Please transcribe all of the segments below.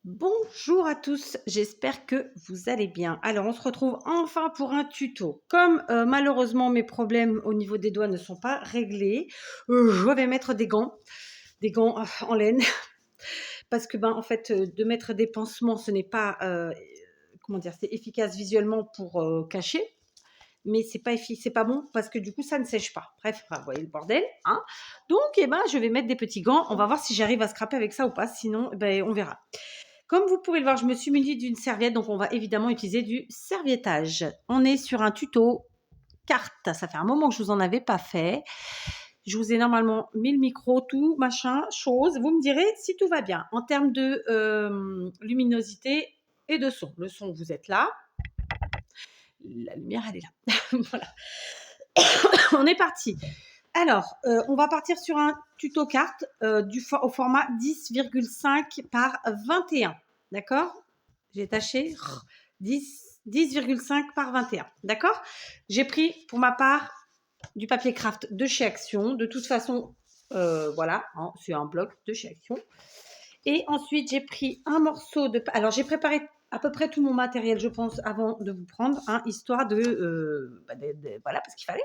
Bonjour à tous, j'espère que vous allez bien. Alors, on se retrouve enfin pour un tuto. Comme malheureusement mes problèmes au niveau des doigts ne sont pas réglés, je vais mettre des gants en laine, parce que en fait, de mettre des pansements, ce n'est pas comment dire, c'est efficace visuellement pour cacher. Mais c'est pas bon parce que du coup ça ne sèche pas. Bref, vous voyez le bordel, hein. Donc, je vais mettre des petits gants. On va voir si j'arrive à scraper avec ça ou pas. Sinon, on verra. Comme vous pouvez le voir, je me suis munie d'une serviette, donc on va évidemment utiliser du serviettage. On est sur un tuto carte, ça fait un moment que je vous en avais pas fait. Je vous ai normalement mis le micro, tout, machin, chose. Vous me direz si tout va bien. En termes de luminosité et de son. Le son, vous êtes là. La lumière, elle est là. Voilà. On est parti. Alors, on va partir sur un tuto carte au format 10,5 par 21. D'accord? J'ai taché 10,5 par 21. D'accord? J'ai pris pour ma part du papier craft de chez Action. De toute façon, voilà, hein, c'est un bloc de chez Action. Et ensuite, j'ai pris un morceau de... Alors, j'ai préparé à peu près tout mon matériel, je pense, avant de vous prendre, hein, histoire voilà, parce qu'il fallait.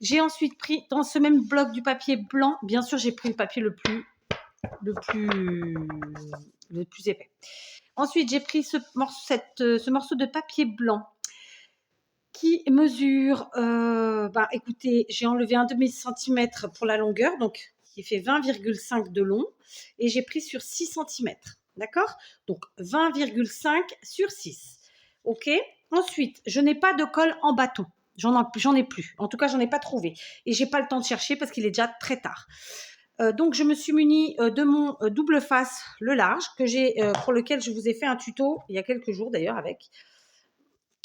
J'ai ensuite pris dans ce même bloc du papier blanc. Bien sûr, j'ai pris le papier le plus épais. Ensuite, j'ai pris ce morceau de papier blanc qui mesure, écoutez, j'ai enlevé un demi-centimètre pour la longueur, donc qui fait 20,5 de long, et j'ai pris sur 6 centimètres, d'accord? Donc 20,5 sur 6, ok? Ensuite, je n'ai pas de colle en bâton, j'en ai plus, en tout cas, j'en ai pas trouvé, et j'ai pas le temps de chercher parce qu'il est déjà très tard. Donc, je me suis munie de mon double face, le large, pour lequel je vous ai fait un tuto il y a quelques jours d'ailleurs avec.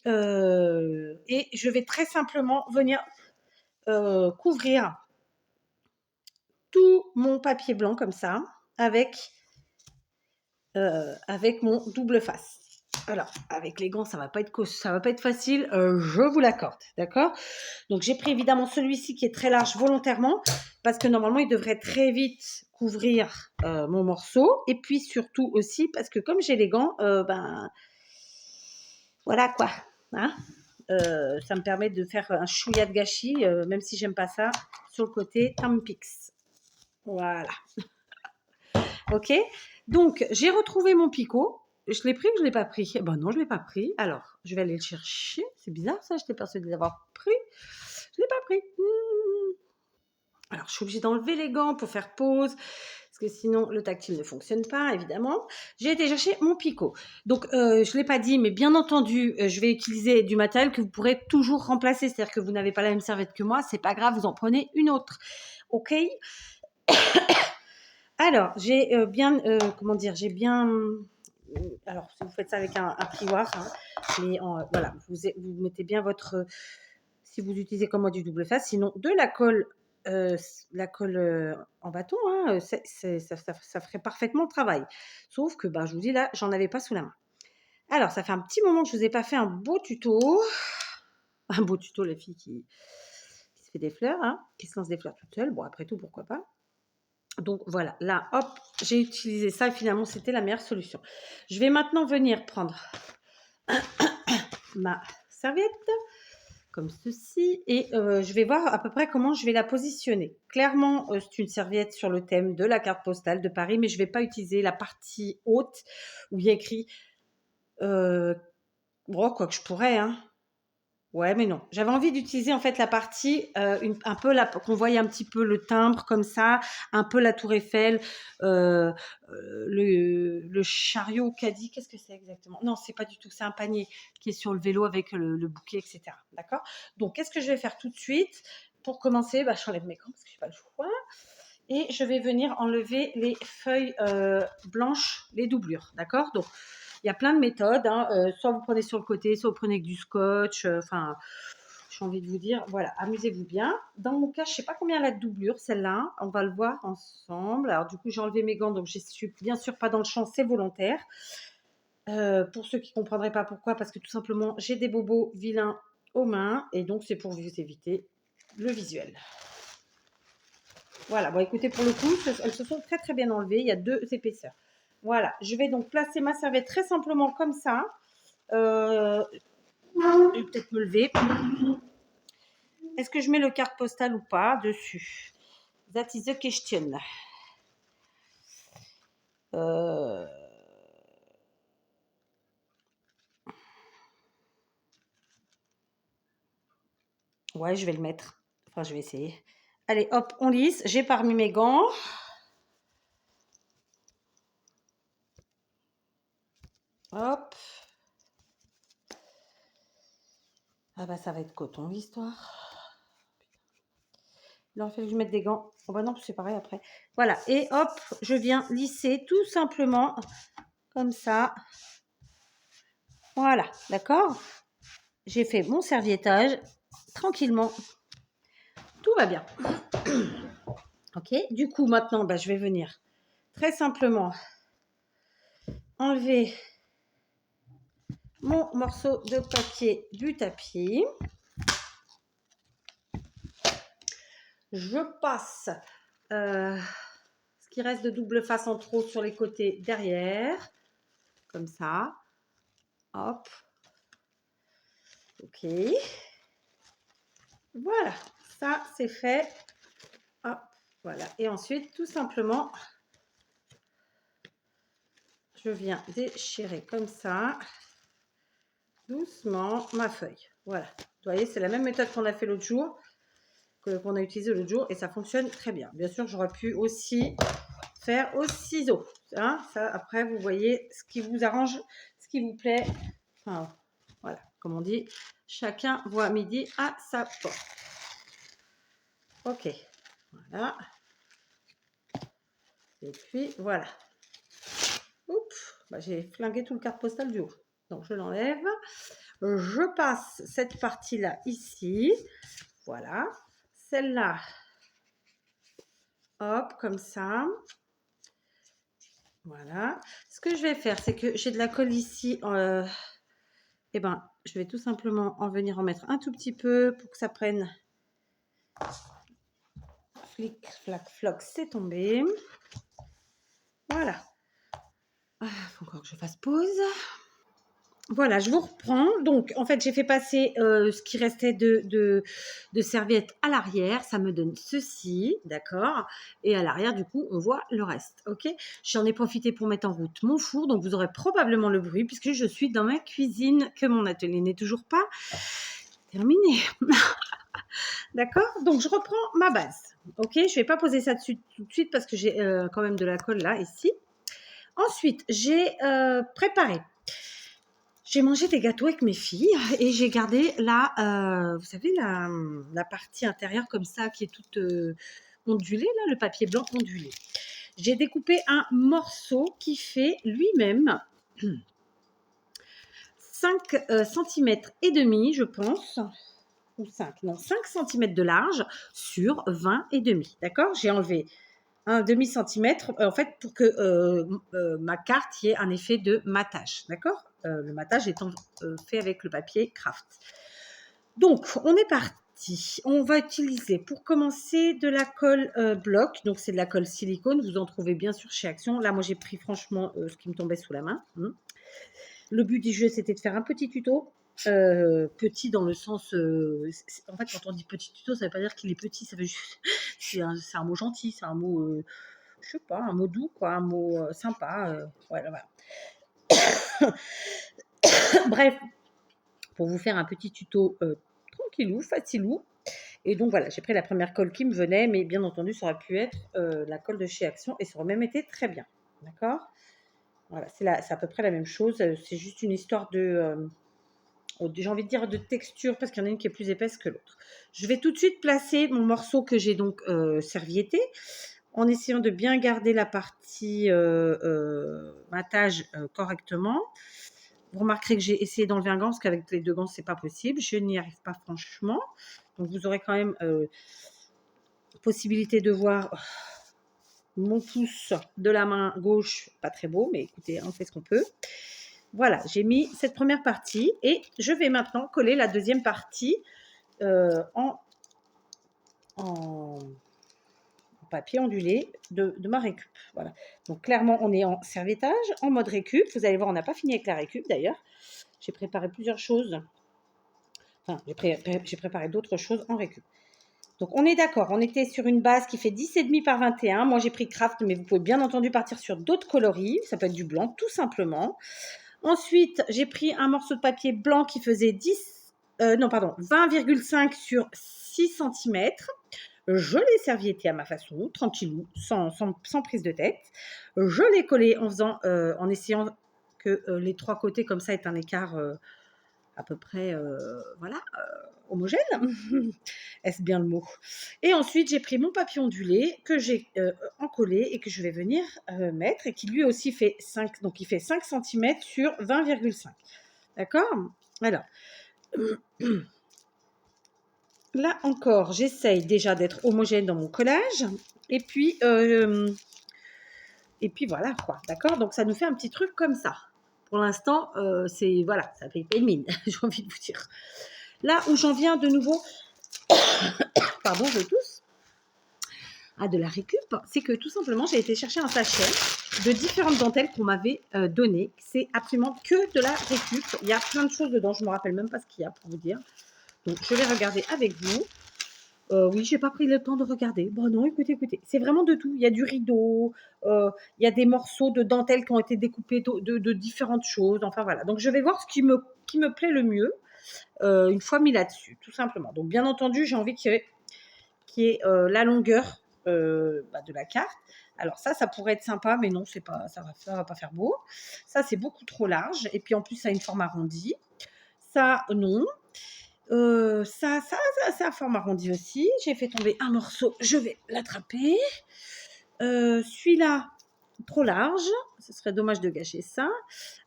Et je vais très simplement venir couvrir tout mon papier blanc comme ça avec mon double face. Alors, avec les gants, ça va pas être facile, je vous l'accorde, d'accord? Donc, j'ai pris évidemment celui-ci qui est très large volontairement parce que normalement, il devrait très vite couvrir mon morceau. Et puis, surtout aussi parce que comme j'ai les gants, voilà quoi, hein. Ça me permet de faire un chouïa de gâchis, même si j'aime pas ça, sur le côté Tampix. Voilà. Ok. Donc, j'ai retrouvé mon picot. Je l'ai pris ou je ne l'ai pas pris? Ben non, je ne l'ai pas pris. Alors, je vais aller le chercher. C'est bizarre ça, j'étais persuadée d'avoir pris. Je ne l'ai pas pris. Alors, je suis obligée d'enlever les gants pour faire pause, parce que sinon, le tactile ne fonctionne pas, évidemment. J'ai été chercher mon picot. Donc, je ne l'ai pas dit, mais bien entendu, je vais utiliser du matériel que vous pourrez toujours remplacer. C'est-à-dire que vous n'avez pas la même serviette que moi, c'est pas grave, vous en prenez une autre. OK? Alors, j'ai comment dire, alors, si vous faites ça avec un plioir, hein, mais voilà, vous mettez bien si vous utilisez comme moi du double face, sinon de la colle en bâton, hein, ça ferait parfaitement le travail. Sauf que, je vous dis là, j'en avais pas sous la main. Alors, ça fait un petit moment que je vous ai pas fait un beau tuto. Un beau tuto, la fille qui se fait des fleurs, hein, qui se lance des fleurs toute seule. Bon, après tout, pourquoi pas. Donc voilà, là, hop, j'ai utilisé ça et finalement, c'était la meilleure solution. Je vais maintenant venir prendre ma serviette comme ceci et je vais voir à peu près comment je vais la positionner. Clairement, c'est une serviette sur le thème de la carte postale de Paris, mais je ne vais pas utiliser la partie haute où il y a écrit quoi que je pourrais, hein. Ouais, mais non. J'avais envie d'utiliser en fait la partie un peu qu'on voyait un petit peu le timbre comme ça, un peu la Tour Eiffel, le chariot caddie. Qu'est-ce que c'est exactement? Non, c'est pas du tout. C'est un panier qui est sur le vélo avec le bouquet, etc. D'accord? Donc, qu'est-ce que je vais faire tout de suite? Pour commencer, j'enlève mes gants parce que j'ai pas le choix. Et je vais venir enlever les feuilles blanches, les doublures. D'accord? Donc, il y a plein de méthodes, hein. Soit vous prenez sur le côté, soit vous prenez avec du scotch. J'ai envie de vous dire, voilà, amusez-vous bien. Dans mon cas, je ne sais pas combien elle a de doublure, celle-là. On va le voir ensemble. Alors, du coup, j'ai enlevé mes gants, donc je ne suis bien sûr pas dans le champ, c'est volontaire. Pour ceux qui ne comprendraient pas pourquoi, parce que tout simplement, j'ai des bobos vilains aux mains, et donc c'est pour vous éviter le visuel. Voilà, bon, écoutez, pour le coup, elles se sont très très bien enlevées. Il y a 2 épaisseurs. Voilà, je vais donc placer ma serviette très simplement comme ça. Je vais peut-être me lever. Est-ce que je mets le carte postale ou pas dessus? That is the question. Ouais, je vais le mettre. Enfin, je vais essayer. Allez, hop, on lisse. J'ai parmi mes gants. Hop. Ah bah ça va être coton l'histoire. Il aurait fallu que je mette des gants. Oh bah non, c'est pareil après. Voilà, et hop, je viens lisser tout simplement comme ça. Voilà, d'accord? J'ai fait mon serviettage tranquillement. Tout va bien. Ok, du coup maintenant, bah, je vais venir très simplement enlever mon morceau de papier du tapis. Je passe ce qui reste de double face en trop sur les côtés derrière, comme ça. Hop. Ok. Voilà, ça c'est fait. Hop, voilà. Et ensuite, tout simplement, je viens déchirer comme ça, doucement, ma feuille. Voilà. Vous voyez, c'est la même méthode qu'on a fait l'autre jour, qu'on a utilisé l'autre jour, et ça fonctionne très bien. Bien sûr, j'aurais pu aussi faire au ciseau. Hein, ça, après, vous voyez ce qui vous arrange, ce qui vous plaît. Enfin, voilà, comme on dit, chacun voit midi à sa porte. Ok, voilà. Et puis, voilà. Oups, bah, j'ai flingué tout le carte postale du haut. Donc, je l'enlève. Je passe cette partie-là ici. Voilà. Celle-là, hop, comme ça. Voilà. Ce que je vais faire, c'est que j'ai de la colle ici. Et ben, je vais tout simplement en venir en mettre un tout petit peu pour que ça prenne. Flic, flac, floc, c'est tombé. Voilà. Ah, faut encore que je fasse pause. Voilà, je vous reprends. Donc, en fait, j'ai fait passer ce qui restait de serviettes à l'arrière. Ça me donne ceci, d'accord? Et à l'arrière, du coup, on voit le reste, ok? J'en ai profité pour mettre en route mon four. Donc, vous aurez probablement le bruit puisque je suis dans ma cuisine, que mon atelier n'est toujours pas terminé. D'accord? Donc, je reprends ma base, ok? Je ne vais pas poser ça dessus tout de suite parce que j'ai quand même de la colle là, ici. Ensuite, j'ai préparé. J'ai mangé des gâteaux avec mes filles et j'ai gardé vous savez, la partie intérieure comme ça qui est toute ondulée, là, le papier blanc ondulé. J'ai découpé un morceau qui fait lui-même 5 cm et demi, je pense, ou 5, non, 5 cm de large sur 20 et demi, d'accord? J'ai enlevé un demi-centimètre, en fait, pour que ma carte y ait un effet de matage, d'accord? Le matage étant fait avec le papier craft. Donc, on est parti. On va utiliser, pour commencer, de la colle bloc. Donc, c'est de la colle silicone. Vous en trouvez bien sûr chez Action. Là, moi, j'ai pris franchement ce qui me tombait sous la main. Le but du jeu, c'était de faire un petit tuto. Petit dans le sens en fait, quand on dit petit tuto, ça veut pas dire qu'il est petit, ça veut juste c'est un mot gentil, c'est un mot je sais pas, un mot doux, quoi, un mot sympa. Voilà. Bref, pour vous faire un petit tuto tranquillou, facilou. Et donc voilà, j'ai pris la première colle qui me venait, mais bien entendu, ça aurait pu être la colle de chez Action et ça aurait même été très bien. D'accord? Voilà, c'est à peu près la même chose. C'est juste une histoire j'ai envie de dire de texture, parce qu'il y en a une qui est plus épaisse que l'autre. Je vais tout de suite placer mon morceau que j'ai donc servietté, en essayant de bien garder la partie matage correctement. Vous remarquerez que j'ai essayé d'enlever un gant, parce qu'avec les deux gants, c'est pas possible. Je n'y arrive pas franchement. Donc, vous aurez quand même possibilité de voir mon pouce de la main gauche. Pas très beau, mais écoutez, on fait ce qu'on peut. Voilà, j'ai mis cette première partie et je vais maintenant coller la deuxième partie en papier ondulé de ma récup. Voilà. Donc clairement, on est en serviettage, en mode récup. Vous allez voir, on n'a pas fini avec la récup d'ailleurs. J'ai préparé plusieurs choses. Enfin, j'ai préparé d'autres choses en récup. Donc on est d'accord, on était sur une base qui fait 10,5 par 21. Moi j'ai pris Craft, mais vous pouvez bien entendu partir sur d'autres coloris. Ça peut être du blanc, tout simplement. Ensuite, j'ai pris un morceau de papier blanc qui faisait 20,5 sur 6 cm. Je l'ai servietté à ma façon, tranquillou, sans prise de tête. Je l'ai collé en essayant que les trois côtés comme ça aient un écart à peu près, homogène. Est-ce bien le mot? Et ensuite, j'ai pris mon papier ondulé que j'ai encollé et que je vais venir mettre et qui lui aussi fait 5, donc il fait 5 cm sur 20,5. D'accord? Alors, là encore, j'essaye déjà d'être homogène dans mon collage. Et puis voilà quoi, d'accord? Donc ça nous fait un petit truc comme ça. Pour l'instant, c'est voilà, ça fait pas une mine, j'ai envie de vous dire. Là où j'en viens de nouveau, pardon, je tousse, à de la récup, c'est que tout simplement, j'ai été chercher un sachet de différentes dentelles qu'on m'avait données. C'est absolument que de la récup. Il y a plein de choses dedans, je ne me rappelle même pas ce qu'il y a pour vous dire. Donc, je vais regarder avec vous. Oui, j'ai pas pris le temps de regarder. Bon, non, écoutez, c'est vraiment de tout. Il y a du rideau, il y a des morceaux de dentelle qui ont été découpés de différentes choses. Enfin, voilà. Donc, je vais voir ce qui me plaît le mieux une fois mis là-dessus, tout simplement. Donc, bien entendu, j'ai envie qu'il y ait la longueur de la carte. Alors ça pourrait être sympa, mais non, c'est pas, ça va pas faire beau. Ça, c'est beaucoup trop large. Et puis, en plus, ça a une forme arrondie. Ça, non. Ça, c'est un forme arrondi aussi. J'ai fait tomber un morceau, je vais l'attraper. Celui-là, trop large. Ce serait dommage de gâcher ça.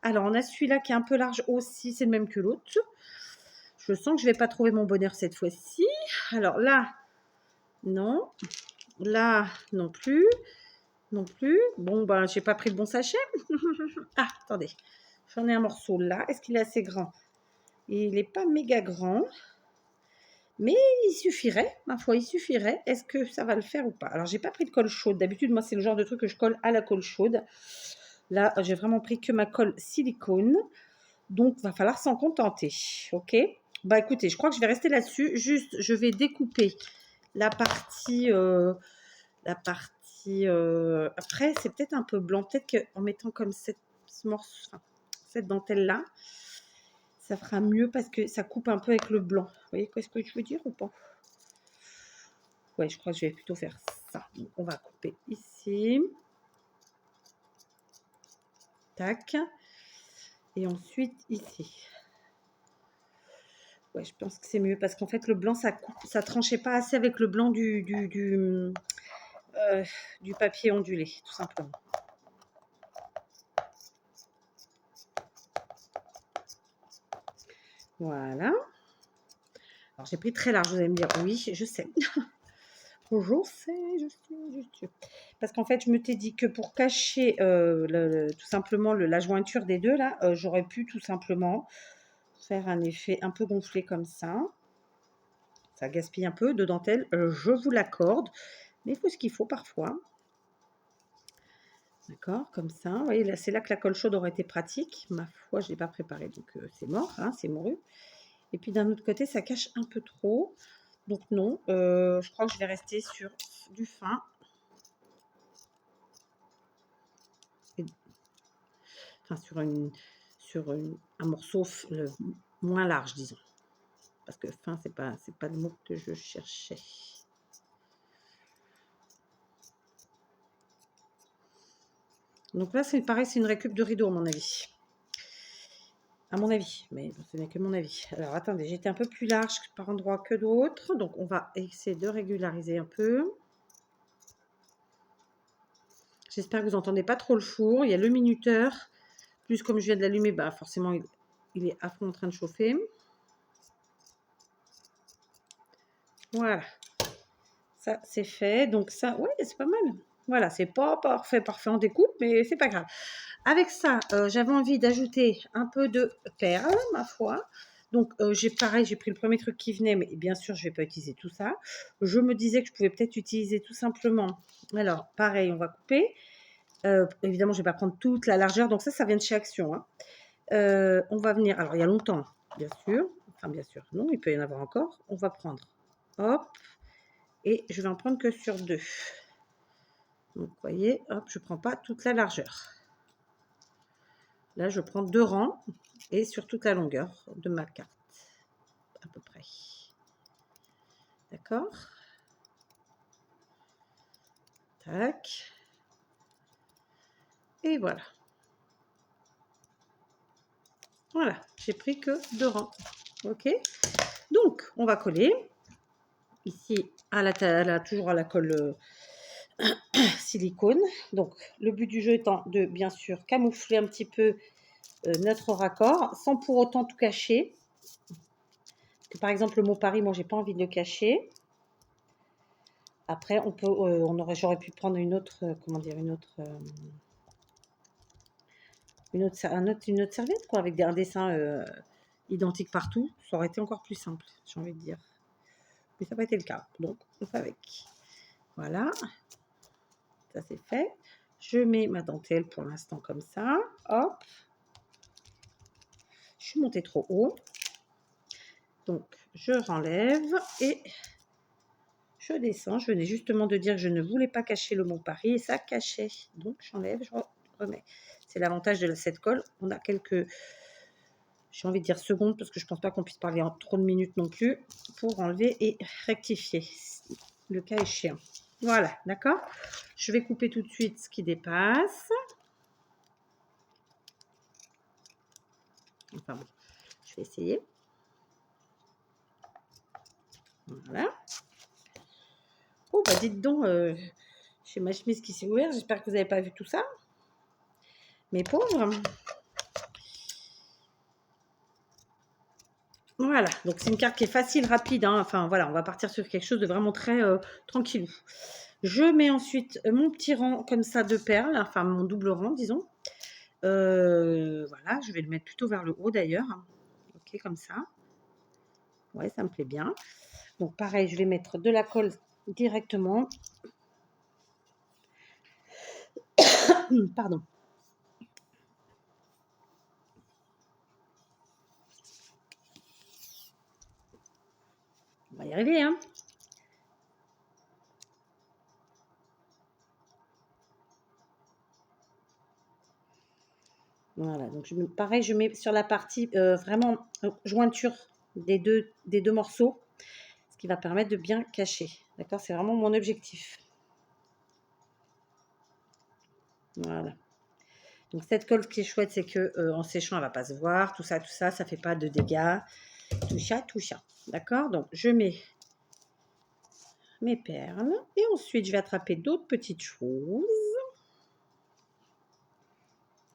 Alors, on a celui-là qui est un peu large aussi. C'est le même que l'autre. Je sens que je ne vais pas trouver mon bonheur cette fois-ci. Alors là, non. Là, non plus. Non plus. Bon, ben, j'ai pas pris le bon sachet. Ah, attendez. J'en ai un morceau là. Est-ce qu'il est assez grand? Il n'est pas méga grand. Mais il suffirait, ma foi, il suffirait. Est-ce que ça va le faire ou pas? Alors, j'ai pas pris de colle chaude. D'habitude, moi, c'est le genre de truc que je colle à la colle chaude. Là, j'ai vraiment pris que ma colle silicone. Donc, va falloir s'en contenter. OK? Bah, écoutez, je crois que je vais rester là-dessus. Juste, je vais découper la partie... après, c'est peut-être un peu blanc. Peut-être qu'en mettant comme cette dentelle-là, ça fera mieux parce que ça coupe un peu avec le blanc. Vous voyez ce que je veux dire ou pas? Ouais, je crois que je vais plutôt faire ça. Donc, on va couper ici. Tac. Et ensuite ici. Ouais, je pense que c'est mieux parce qu'en fait, le blanc, ça tranchait pas assez avec le blanc du papier ondulé, tout simplement. Voilà. Alors, j'ai pris très large, vous allez me dire, oui, je sais. Je sais. Parce qu'en fait, je me t'ai dit que pour cacher tout simplement la jointure des deux, là, j'aurais pu tout simplement faire un effet un peu gonflé comme ça. Ça gaspille un peu de dentelle, je vous l'accorde. Mais il faut ce qu'il faut parfois. D'accord, comme ça. Vous voyez, là, c'est là que la colle chaude aurait été pratique. Ma foi, je ne l'ai pas préparé, donc c'est mort, hein, c'est mouru. Et puis d'un autre côté, ça cache un peu trop. Donc non, je crois que je vais rester sur du fin. Enfin, sur un morceau moins large, disons. Parce que fin, c'est pas le mot que je cherchais. Donc là, c'est pareil, c'est une récup de rideau, à mon avis. À mon avis, mais ce n'est que mon avis. Alors, attendez, j'étais un peu plus large par endroit que d'autres. Donc, on va essayer de régulariser un peu. J'espère que vous n'entendez pas trop le four. Il y a le minuteur. Plus, comme je viens de l'allumer, bah, forcément, il est à fond en train de chauffer. Voilà. Ça, c'est fait. Donc, ça, ouais, c'est pas mal. Voilà, c'est pas parfait en découpe, mais c'est pas grave. Avec ça, j'avais envie d'ajouter un peu de perles, ma foi. Donc, j'ai pareil, j'ai pris le premier truc qui venait, mais bien sûr, je vais pas utiliser tout ça. Je me disais que je pouvais peut-être utiliser tout simplement alors pareil, on va couper. Évidemment, je vais pas prendre toute la largeur, donc ça vient de chez Action, hein. On va venir alors il y a longtemps, bien sûr, enfin bien sûr, non, il peut y en avoir encore. On va prendre, hop, et je vais en prendre que sur 2. Donc vous voyez, hop, je prends pas toute la largeur. Là, je prends 2 rangs et sur toute la longueur de ma carte, à peu près. D'accord? Tac. Et voilà. Voilà, j'ai pris que 2 rangs. OK? Donc, on va coller. Ici, toujours à la colle silicone. Donc, le but du jeu étant de, bien sûr, camoufler un petit peu notre raccord, sans pour autant tout cacher. Que, par exemple, le mot Paris, moi, j'ai pas envie de le cacher. Après, j'aurais pu prendre une autre, comment dire, une autre serviette, quoi, avec un dessin identique partout. Ça aurait été encore plus simple, j'ai envie de dire. Mais ça n'a pas été le cas, donc on fait avec. Voilà, ça c'est fait. Je mets ma dentelle pour l'instant comme ça. Hop. Je suis montée trop haut. Donc, je renlève et je descends. Je venais justement de dire que je ne voulais pas cacher le mot Paris et ça cachait. Donc, j'enlève, je remets. C'est l'avantage de cette colle. On a quelques, j'ai envie de dire secondes, parce que je ne pense pas qu'on puisse parler en trop de minutes non plus, pour enlever et rectifier, le cas échéant. Voilà, d'accord? Je vais couper tout de suite ce qui dépasse. Enfin bon, je vais essayer. Voilà. Oh, bah dites donc, j'ai ma chemise qui s'est ouverte. J'espère que vous n'avez pas vu tout ça. Mes pauvres. Voilà, donc c'est une carte qui est facile, rapide, hein. Enfin voilà, on va partir sur quelque chose de vraiment très tranquillou. Je mets ensuite mon petit rang comme ça de perles, enfin mon double rang, disons. Voilà, je vais le mettre plutôt vers le haut d'ailleurs. Ok, comme ça. Ouais, ça me plaît bien. Donc pareil, je vais mettre de la colle directement. Pardon. On va y arriver, hein. Voilà, donc pareil, je mets sur la partie vraiment jointure des deux morceaux, ce qui va permettre de bien cacher. D'accord, c'est vraiment mon objectif. Voilà. Donc cette colle, ce qui est chouette, c'est que en séchant, elle va pas se voir. Tout ça, ça fait pas de dégâts. Tout ça. D'accord, donc je mets mes perles et ensuite je vais attraper d'autres petites choses.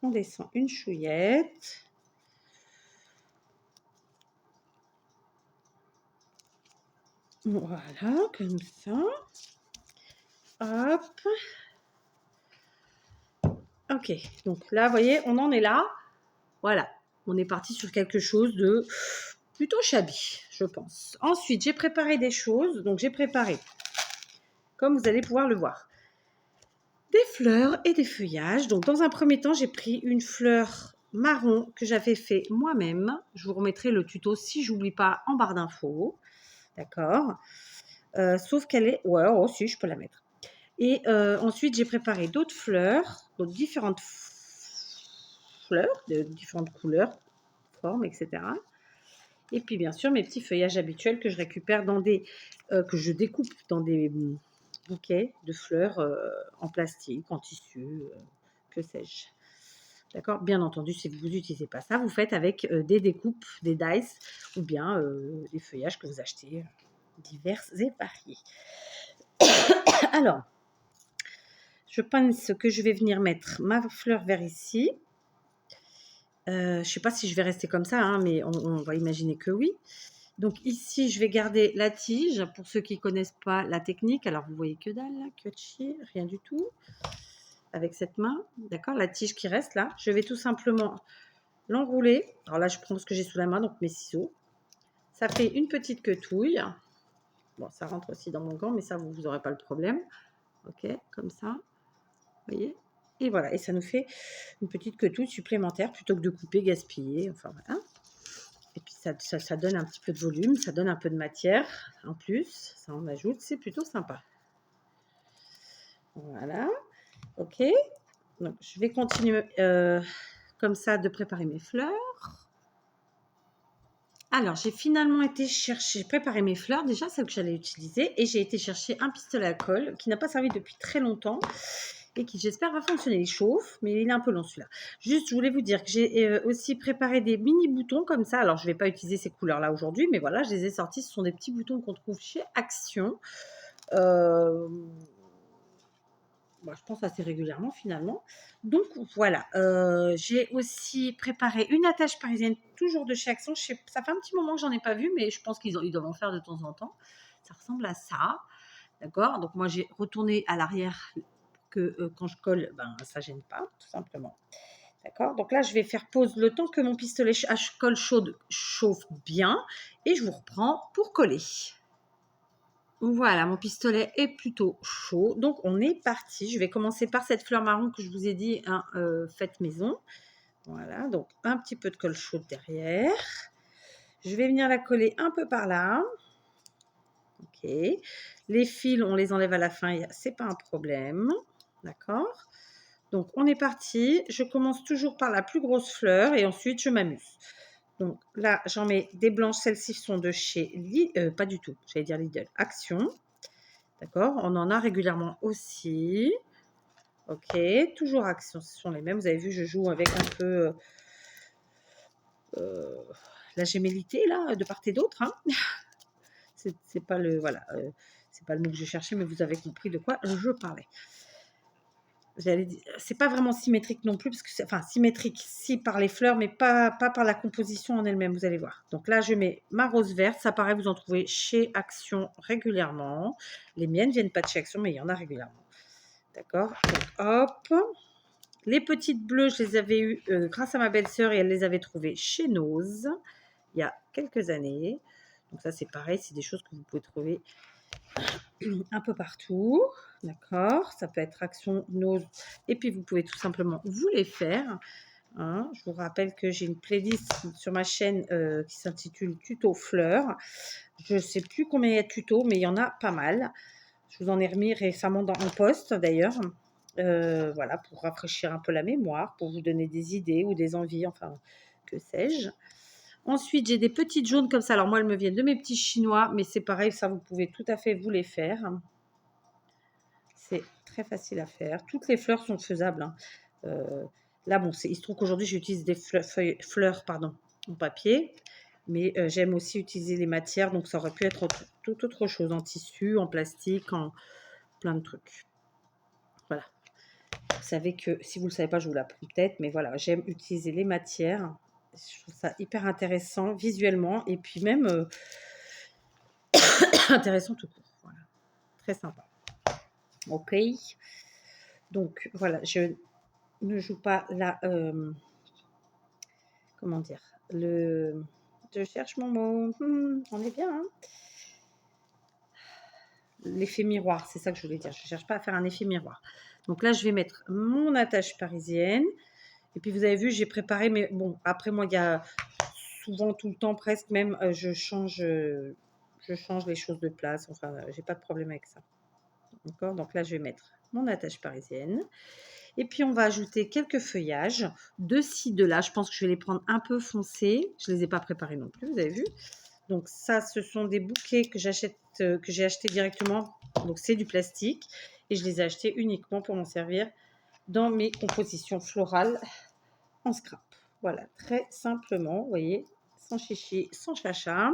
On descend une chouillette. Voilà, comme ça. Hop. Ok, donc là, vous voyez, on en est là. Voilà, on est parti sur quelque chose de plutôt shabby, je pense. Ensuite, j'ai préparé des choses. Donc, j'ai préparé, comme vous allez pouvoir le voir, des fleurs et des feuillages. Donc, dans un premier temps, j'ai pris une fleur marron que j'avais fait moi-même. Je vous remettrai le tuto si j'oublie pas en barre d'infos. D'accord. Sauf qu'elle est... Ouais, aussi, je peux la mettre. Et ensuite, j'ai préparé d'autres fleurs, donc différentes fleurs de différentes couleurs, formes, etc. Et puis, bien sûr, mes petits feuillages habituels que je récupère dans des... que je découpe dans des bouquets de fleurs en plastique, en tissu, que sais-je. D'accord? Bien entendu, si vous n'utilisez pas ça, vous faites avec des découpes, des dice, ou bien des feuillages que vous achetez divers et variés. Alors, je pense que je vais venir mettre ma fleur vers ici. Je ne sais pas si je vais rester comme ça, hein, mais on va imaginer que oui. Donc ici, je vais garder la tige, pour ceux qui ne connaissent pas la technique. Alors, vous voyez que dalle, là, que de chier, rien du tout. Avec cette main, d'accord, la tige qui reste là. Je vais tout simplement l'enrouler. Alors là, je prends ce que j'ai sous la main, donc mes ciseaux. Ça fait une petite quetouille. Bon, ça rentre aussi dans mon gant, mais ça, vous n'aurez pas le problème. Ok, comme ça. Vous voyez? Et voilà, et ça nous fait une petite quetouille supplémentaire plutôt que de couper, gaspiller. Enfin, voilà. Et puis, ça donne un petit peu de volume, ça donne un peu de matière en plus. Ça en ajoute, c'est plutôt sympa. Voilà. Ok. Donc, je vais continuer comme ça de préparer mes fleurs. Alors, j'ai finalement été chercher, préparer mes fleurs, déjà celles que j'allais utiliser, et j'ai été chercher un pistolet à colle qui n'a pas servi depuis très longtemps et qui, j'espère, va fonctionner. Il chauffe, mais il est un peu long celui-là. Juste, je voulais vous dire que j'ai aussi préparé des mini boutons comme ça. Alors, je ne vais pas utiliser ces couleurs-là aujourd'hui, mais voilà, je les ai sortis. Ce sont des petits boutons qu'on trouve chez Action. Je pense assez régulièrement finalement. Donc voilà, j'ai aussi préparé une attache parisienne, toujours de chez Action. Ça fait un petit moment que j'en ai pas vu, mais je pense qu'ils doivent en faire de temps en temps. Ça ressemble à ça, d'accord. Donc moi j'ai retourné à l'arrière que quand je colle, ça gêne pas, tout simplement. D'accord. Donc là je vais faire pause le temps que mon pistolet à colle chaude chauffe bien et je vous reprends pour coller. Voilà, mon pistolet est plutôt chaud. Donc, on est parti. Je vais commencer par cette fleur marron que je vous ai dit, hein, faite maison. Voilà, donc un petit peu de colle chaude derrière. Je vais venir la coller un peu par là. Ok. Les fils, on les enlève à la fin, c'est pas un problème. D'accord. Donc, on est parti. Je commence toujours par la plus grosse fleur et ensuite, je m'amuse. Donc là, j'en mets des blanches. Celles-ci sont de chez pas du tout, j'allais dire Lidl, Action. D'accord, on en a régulièrement aussi. Ok, toujours Action, ce sont les mêmes. Vous avez vu, je joue avec un peu la gémellité là, de part et d'autre. Hein. C'est pas le voilà, c'est pas le mot que je cherchais, mais vous avez compris de quoi je parlais. C'est pas vraiment symétrique non plus, parce que enfin symétrique si par les fleurs, mais pas par la composition en elle-même, vous allez voir. Donc là, je mets ma rose verte, ça paraît, vous en trouvez chez Action régulièrement. Les miennes viennent pas de chez Action, mais il y en a régulièrement. D'accord. Hop. Les petites bleues, je les avais eues grâce à ma belle-sœur et elle les avait trouvées chez Nose il y a quelques années. Donc ça, c'est pareil, c'est des choses que vous pouvez trouver un peu partout. D'accord. Ça peut être Action, Nose. Et puis, vous pouvez tout simplement vous les faire. Hein. Je vous rappelle que j'ai une playlist sur ma chaîne qui s'intitule Tuto Fleurs. Je ne sais plus combien il y a de tutos, mais il y en a pas mal. Je vous en ai remis récemment en post d'ailleurs. Voilà, pour rafraîchir un peu la mémoire, pour vous donner des idées ou des envies, enfin, que sais-je. Ensuite, j'ai des petites jaunes comme ça. Alors moi, elles me viennent de mes petits chinois, mais c'est pareil, ça, vous pouvez tout à fait vous les faire. C'est très facile à faire. Toutes les fleurs sont faisables. Hein. Là, bon, il se trouve qu'aujourd'hui, j'utilise des fleurs en papier, mais j'aime aussi utiliser les matières, donc ça aurait pu être tout autre chose, en tissu, en plastique, en plein de trucs. Voilà. Vous savez que, si vous ne le savez pas, je vous l'apprends peut-être, mais voilà, j'aime utiliser les matières. Je trouve ça hyper intéressant visuellement et puis même intéressant tout court. Voilà. Très sympa. Ok. Donc voilà, je ne joue pas la... comment dire je cherche mon mot. On est bien, hein. L'effet miroir, c'est ça que je voulais dire. Je ne cherche pas à faire un effet miroir. Donc là, je vais mettre mon attache parisienne. Et puis, vous avez vu, j'ai préparé, mais bon, après, moi, il y a souvent, tout le temps, presque même, je change les choses de place. Enfin, j'ai pas de problème avec ça. D'accord. Donc là, je vais mettre mon attache parisienne. Et puis, on va ajouter quelques feuillages de ci, de là. Je pense que je vais les prendre un peu foncés. Je ne les ai pas préparés non plus, vous avez vu. Donc ça, ce sont des bouquets que j'ai achetés directement. Donc c'est du plastique. Et je les ai achetés uniquement pour m'en servir dans mes compositions florales en scrap. Voilà, très simplement, vous voyez, sans chichi, sans chacha.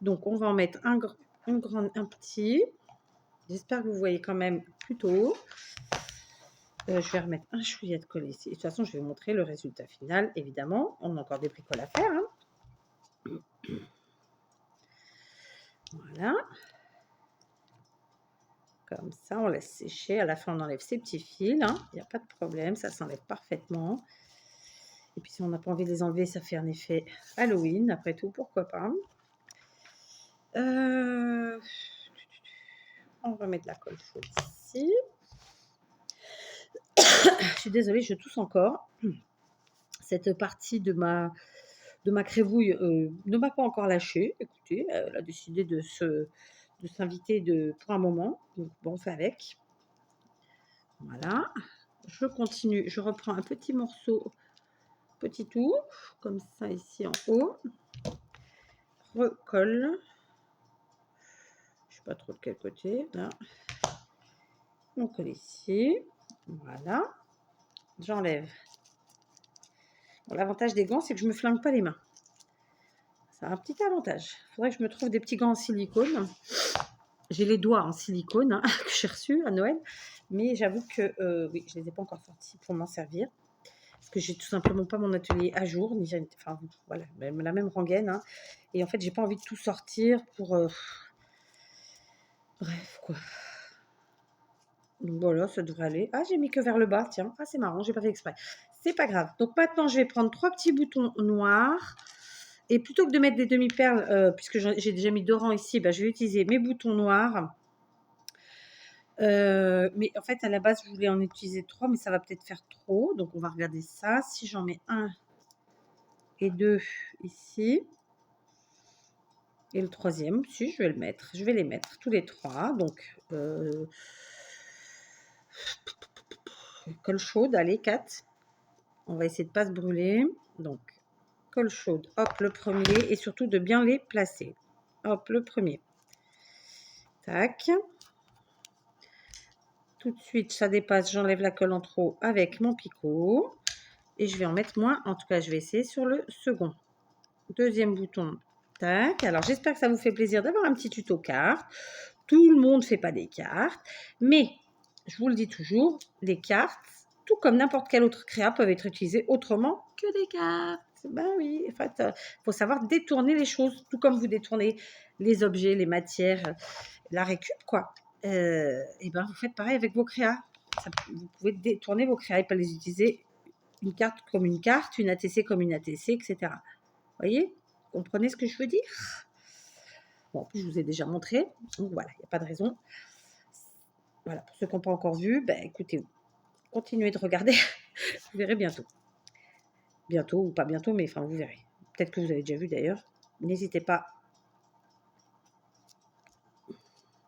Donc on va en mettre un petit. J'espère que vous voyez quand même plutôt. Je vais remettre un chouïa de colle ici. De toute façon, je vais vous montrer le résultat final, évidemment. On a encore des bricoles à faire. Hein. Voilà. Comme ça, on laisse sécher. À la fin, on enlève ces petits fils. Hein. Il n'y a pas de problème, ça s'enlève parfaitement. Et puis, si on n'a pas envie de les enlever, ça fait un effet Halloween. Après tout, pourquoi pas. On va mettre la colle chaude ici. Je suis désolée, je tousse encore. Cette partie de ma crévouille ne m'a pas encore lâchée. Écoutez, elle a décidé de s'inviter pour un moment. Donc, bon, on fait avec. Voilà. Je continue. Je reprends un petit morceau, petit tour, comme ça ici en haut. Recolle. Je ne sais pas trop de quel côté. Là. On colle ici. Voilà. J'enlève. Bon, l'avantage des gants, c'est que je ne me flingue pas les mains. C'est un petit avantage. Il faudrait que je me trouve des petits gants en silicone. J'ai les doigts en silicone hein, que j'ai reçus à Noël. Mais j'avoue que oui, je ne les ai pas encore sortis pour m'en servir. Parce que j'ai tout simplement pas mon atelier à jour. Enfin, voilà, la même rengaine. Hein. Et en fait, j'ai pas envie de tout sortir pour... Bref, quoi. Donc voilà, ça devrait aller. Ah, j'ai mis que vers le bas, tiens. Ah, c'est marrant, j'ai pas fait exprès. C'est pas grave. Donc maintenant, je vais prendre 3 petits boutons noirs. Et plutôt que de mettre des demi-perles, puisque j'ai déjà mis 2 rangs ici, bah, je vais utiliser mes boutons noirs. Mais en fait, à la base, je voulais en utiliser 3, mais ça va peut-être faire trop. Donc, on va regarder ça. Si j'en mets 1 et 2 ici. Et le troisième, si, je vais le mettre. Je vais les mettre tous les 3. Donc, colle chaude, allez, 4. On va essayer de ne pas se brûler. Donc, colle chaude, hop, le premier. Et surtout, de bien les placer. Hop, le premier. Tac. Tout de suite, ça dépasse, j'enlève la colle en trop avec mon picot. Et je vais en mettre moins. En tout cas, je vais essayer sur le second. Deuxième bouton. Tac. Alors, j'espère que ça vous fait plaisir d'avoir un petit tuto carte. Tout le monde ne fait pas des cartes. Mais, je vous le dis toujours, les cartes, tout comme n'importe quelle autre créa, peuvent être utilisées autrement que des cartes. Ben oui, en fait, faut savoir détourner les choses, tout comme vous détournez les objets, les matières, la récup, quoi. Et ben, vous faites pareil avec vos créas. Vous pouvez détourner vos créas et pas les utiliser une carte comme une carte, une ATC comme une ATC, etc. Vous voyez? Comprenez ce que je veux dire? Bon, en plus, je vous ai déjà montré. Donc voilà, il n'y a pas de raison. Voilà, pour ceux qui n'ont pas encore vu, ben, écoutez, continuez de regarder. Vous verrez bientôt. Bientôt ou pas bientôt, mais enfin, vous verrez. Peut-être que vous avez déjà vu d'ailleurs. N'hésitez pas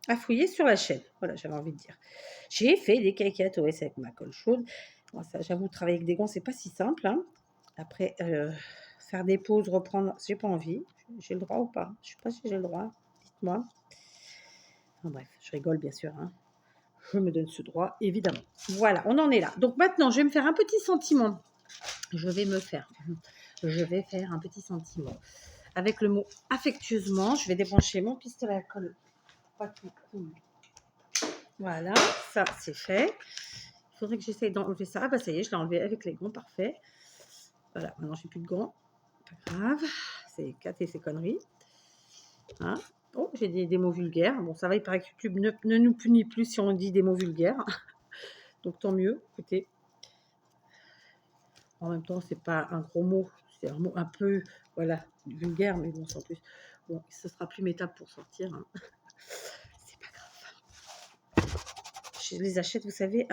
à fouiller sur la chaîne. Voilà, j'avais envie de dire. J'ai fait des cacahuètes OS avec ma colle chaude. Bon, ça, j'avoue, travailler avec des gants, c'est pas si simple. Hein. Après, faire des pauses, reprendre, j'ai pas envie. J'ai le droit ou pas? Je sais pas si j'ai le droit. Dites-moi. Enfin, bref, je rigole bien sûr. Hein. Je me donne ce droit, évidemment. Voilà, on en est là. Donc maintenant, je vais me faire un petit sentiment. Je vais faire un petit sentiment. Avec le mot affectueusement, je vais débrancher mon pistolet à colle. Pas tout cool. Voilà, ça c'est fait. Il faudrait que j'essaye d'enlever ça. Ah bah ça y est, je l'ai enlevé avec les gants, parfait. Voilà, maintenant j'ai plus de gants. Pas grave, c'est Kat et ses conneries. Hein? Oh, j'ai dit des mots vulgaires. Bon, ça va, il paraît que YouTube ne nous punit plus si on dit des mots vulgaires. Donc tant mieux, écoutez. En même temps, c'est pas un gros mot. C'est un mot un peu, voilà, vulgaire, mais bon, sans plus. Bon, ce sera plus méta pour sortir. Hein. C'est pas grave. Je les achète, vous savez,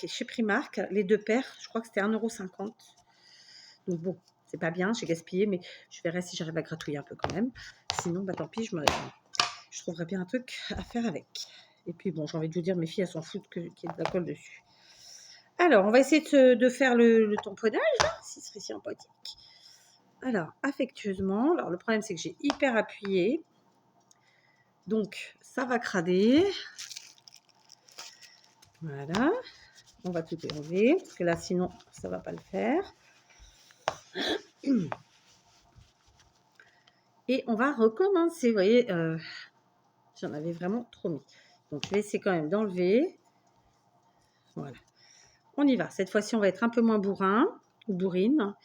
chez Primark, les 2 paires, je crois que c'était 1,50 €. Donc bon, c'est pas bien, j'ai gaspillé, mais je verrai si j'arrive à gratouiller un peu quand même. Sinon, bah tant pis, je trouverai bien un truc à faire avec. Et puis bon, j'ai envie de vous dire, mes filles, elles s'en foutent qu'il y ait de la colle dessus. Alors, on va essayer de faire le tamponnage, là, si ce serait si empathique. Alors, affectueusement. Alors, le problème, c'est que j'ai hyper appuyé. Donc, ça va crader. Voilà. On va tout enlever, parce que là, sinon, ça ne va pas le faire. Et on va recommencer. Vous voyez, j'en avais vraiment trop mis. Donc, je vais essayer quand même d'enlever. Voilà. On y va. Cette fois-ci, on va être un peu moins bourrin ou bourrine.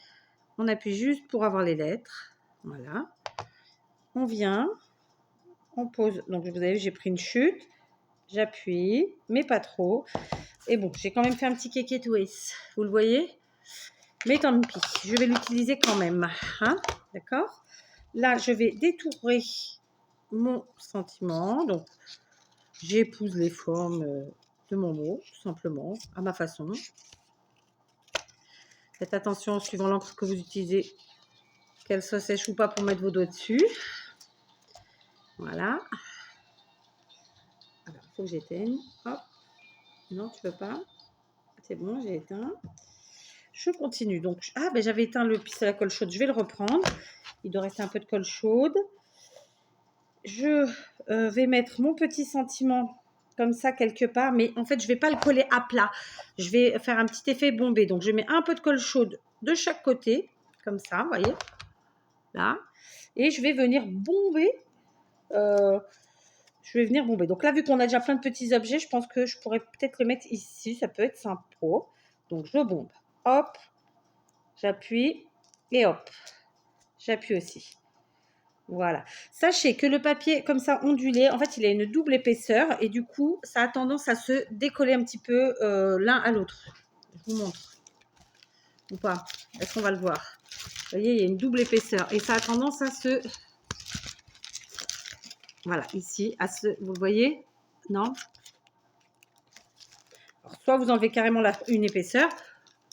On appuie juste pour avoir les lettres. Voilà. On vient. On pose. Donc, vous avez vu, j'ai pris une chute. J'appuie, mais pas trop. Et bon, j'ai quand même fait un petit kéké twist. Vous le voyez? Mais tant pis. Je vais l'utiliser quand même. Hein, d'accord? Là, je vais détourer mon sentiment. Donc, j'épouse les formes de mon mot, tout simplement, à ma façon. Faites attention, suivant l'encre que vous utilisez, qu'elle soit sèche ou pas pour mettre vos doigts dessus. Voilà. Alors, il faut que j'éteigne. Hop. Non, tu veux pas. C'est bon, j'ai éteint. Je continue. Donc, ben, j'avais éteint le pistolet à colle chaude. Je vais le reprendre. Il doit rester un peu de colle chaude. Je vais mettre mon petit sentiment comme ça quelque part. Mais en fait, je ne vais pas le coller à plat. Je vais faire un petit effet bombé. Donc, je mets un peu de colle chaude de chaque côté. Comme ça, vous voyez. Là. Et je vais venir bomber. Donc là, vu qu'on a déjà plein de petits objets, je pense que je pourrais peut-être le mettre ici. Ça peut être sympa. Donc, je bombe. Hop. J'appuie. Et hop. J'appuie aussi. Voilà. Sachez que le papier, comme ça, ondulé, en fait, il a une double épaisseur. Et du coup, ça a tendance à se décoller un petit peu l'un à l'autre. Je vous montre. Ou pas? Est-ce qu'on va le voir? Vous voyez, il y a une double épaisseur. Et ça a tendance à se... Voilà, ici, vous le voyez? Non? Alors, soit vous enlevez carrément une épaisseur,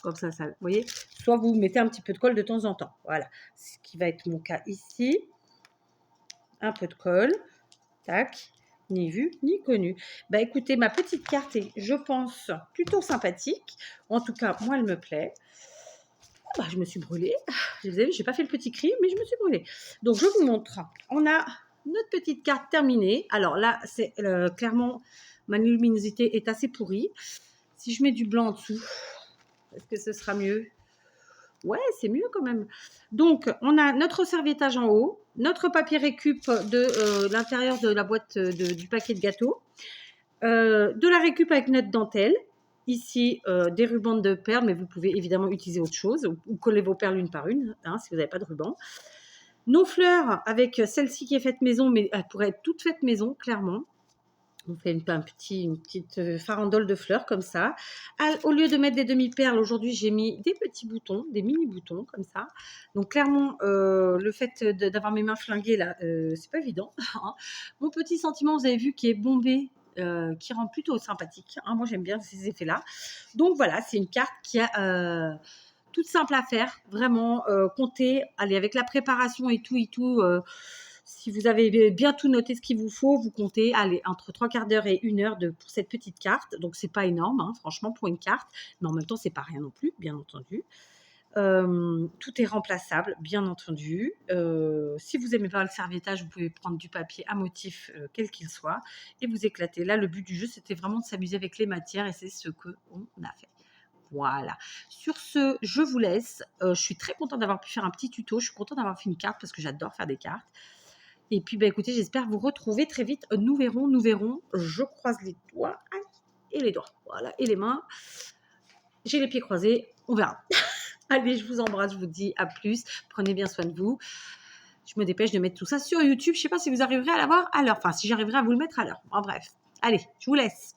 comme ça, vous voyez, soit vous mettez un petit peu de colle de temps en temps. Voilà, ce qui va être mon cas ici. Un peu de colle, tac, ni vu ni connu. Bah écoutez, ma petite carte est, je pense, plutôt sympathique. En tout cas, moi, elle me plaît. Bah, je me suis brûlée. Vous avez vu, je n'ai pas fait le petit cri, mais je me suis brûlée. Donc, je vous montre. On a notre petite carte terminée. Alors là, c'est clairement, ma luminosité est assez pourrie. Si je mets du blanc en dessous, est-ce que ce sera mieux? Ouais, c'est mieux quand même. Donc, on a notre serviettage en haut, notre papier récup de l'intérieur de la boîte du paquet de gâteaux, de la récup avec notre dentelle. Ici, des rubans de perles, mais vous pouvez évidemment utiliser autre chose ou coller vos perles une par une, hein, si vous n'avez pas de ruban. Nos fleurs, avec celle-ci qui est faite maison, mais elle pourrait être toute faite maison, clairement. On fait une petite farandole de fleurs comme ça. Au lieu de mettre des demi-perles, aujourd'hui, j'ai mis des petits boutons, des mini-boutons comme ça. Donc, clairement, le fait d'avoir mes mains flinguées, là, c'est pas évident. Mon petit sentiment, vous avez vu, qui est bombé, qui rend plutôt sympathique. Hein. Moi, j'aime bien ces effets-là. Donc, voilà, c'est une carte qui a... toute simple à faire, vraiment, comptez, allez, avec la préparation et tout, si vous avez bien tout noté ce qu'il vous faut, vous comptez, allez, entre 3/4 d'heure et 1 heure pour cette petite carte. Donc, c'est pas énorme, hein, franchement, pour une carte. Mais en même temps, c'est pas rien non plus, bien entendu. Tout est remplaçable, bien entendu. Si vous n'aimez pas le serviettage, vous pouvez prendre du papier à motif, quel qu'il soit, et vous éclater. Là, le but du jeu, c'était vraiment de s'amuser avec les matières, et c'est ce qu'on a fait. Voilà. Sur ce, je vous laisse. Je suis très contente d'avoir pu faire un petit tuto. Je suis contente d'avoir fait une carte parce que j'adore faire des cartes. Et puis, bah, écoutez, j'espère vous retrouver très vite. Nous verrons. Je croise les doigts et les doigts. Voilà. Et les mains. J'ai les pieds croisés. On verra. Allez, je vous embrasse. Je vous dis à plus. Prenez bien soin de vous. Je me dépêche de mettre tout ça sur YouTube. Je ne sais pas si vous arriverez à l'avoir à l'heure. Enfin, si j'arriverai à vous le mettre à l'heure. En bref. Allez, je vous laisse.